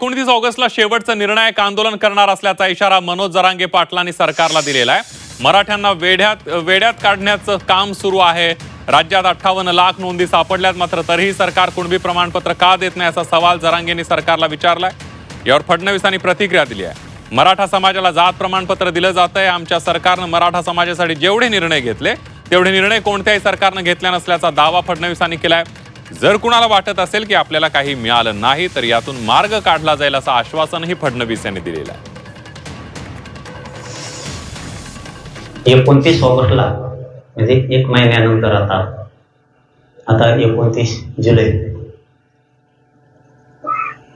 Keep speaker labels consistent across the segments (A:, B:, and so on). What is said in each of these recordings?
A: 29 ऑगस्टला शेवटचा निर्णायक आंदोलन करणार असल्याचा इशारा मनोज जरांगे पाटलांनी सरकारला दिलेला आहे। मराठ्यांना वेड्यात काढण्याचं काम सुरू आहे। राज्यात 58 लाख नोंदी सापडल्यात, मात्र तरीही सरकार कुणबी प्रमाणपत्र का देत नाही असा सवाल जरांगेंनी सरकारला विचारलाय। यावर फडणवीसांनी प्रतिक्रिया दिली आहे। मराठा समाजाला जात प्रमाणपत्र दिलं जातंय। आमच्या सरकारनं मराठा समाजासाठी जेवढे निर्णय घेतले तेवढे निर्णय कोणत्याही सरकारनं घेतले नसल्याचा दावा फडणवीसांनी केलाय। जर कुणाला वाटत असेल की आपल्याला काही मिळालं नाही तर यातून मार्ग काढला जाईल असं आश्वासनही फडणवीस यांनी दिलेलं आहे।
B: 29 ऑगस्टला म्हणजे 1 महिन्यानंतर आता 29 जुलै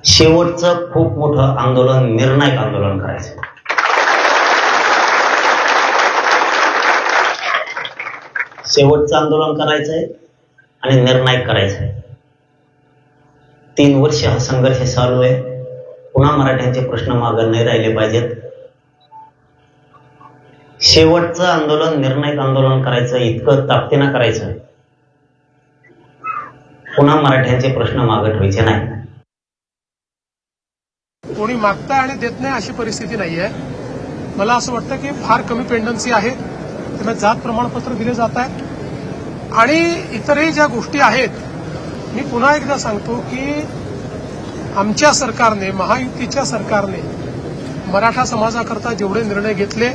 B: शेवटचं खूप मोठं आंदोलन, निर्णायक आंदोलन करायचं। शेवटचं आंदोलन करायचंय आणि निर्णायक करायचंय। 3 वर्ष हा संघर्ष चालू आहे। पुन्हा मराठ्यांचे प्रश्न मागे नाही राहिले पाहिजेत। शेवटचं आंदोलन, निर्णायक आंदोलन करायचं, इतकं ताकदीनं करायचं, पुन्हा मराठ्यांचे प्रश्न मागे ठेवायचे नाही।
C: कोणी मागताय आणि देत नाही अशी परिस्थिती नाहीये। मला असं वाटतं की फार कमी पेंडन्सी आहे, त्यांना जात प्रमाणपत्र दिले जात आहे आणि इतरही ज्या गोष्टी आहेत। मी पुन्हा एकदा सांगतो की आमच्या सरकारने, महायुतीच्या सरकारने मराठा समाजाकरता जेवढे निर्णय घेतले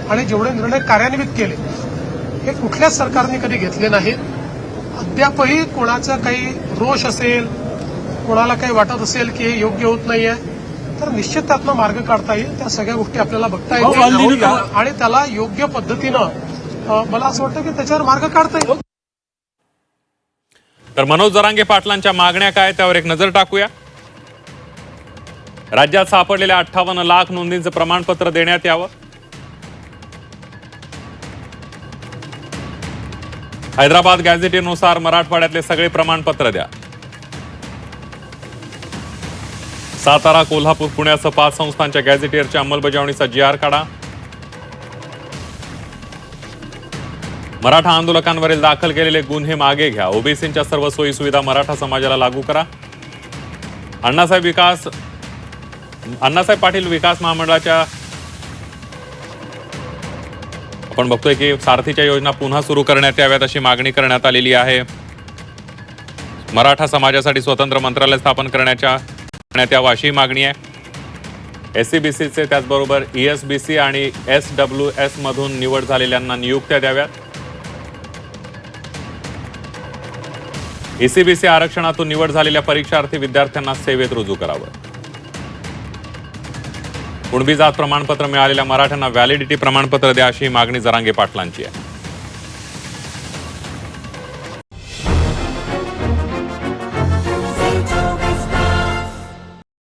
C: आणि जेवढे निर्णय कार्यान्वित केले हे कुठल्याच सरकारने कधी घेतले नाहीत। अद्यापही कोणाचा काही रोष असेल, कोणाला काही वाटत असेल की हे योग्य होत नाहीये तर निश्चित त्यातनं मार्ग काढता येईल। त्या सगळ्या गोष्टी आपल्याला बघता येतील आणि त्याला योग्य पद्धतीनं मला असं वाटतं की त्याच्यावर मार्ग काढता येईल।
A: तर मनोज जरांगे पाटलांच्या मागण्या काय त्यावर एक नजर टाकूया। राज्यात सापडलेल्या 58 लाख नोंदींचं प्रमाणपत्र देण्यात यावं। हैदराबाद गॅझेटेनुसार मराठवाड्यातले सगळे प्रमाणपत्र द्या। सातारा, कोल्हापूर, पुण्यासह 5 संस्थांच्या गॅझेटियरच्या अंमलबजावणीचा GR काढा। मराठा आंदोलकांवरील दाखल केलेले गुन्हे मागे घ्या। ओबीसींच्या सर्व सोयी सुविधा मराठा समाजाला लागू करा। अण्णासाहेब पाटील विकास महामंडळाच्या आपण बघतोय की सारथीच्या योजना पुन्हा सुरू करण्यात याव्यात अशी मागणी करण्यात आलेली आहे। मराठा समाजासाठी स्वतंत्र मंत्रालय स्थापन करण्यात यावं अशी मागणी आहे। SCBCचे त्याचबरोबर ESBC आणि SWS मधून निवड झालेल्यांना नियुक्त्या द्याव्यात। ECBC आरक्षणातून निवड झालेल्या परीक्षार्थी विद्यार्थ्यांना सेवेत रुजू करावं। कुणबी जात प्रमाणपत्र मिळालेल्या मराठ्यांना व्हॅलिडिटी प्रमाणपत्र द्या अशी मागणी जरांगे पाटलांची आहे।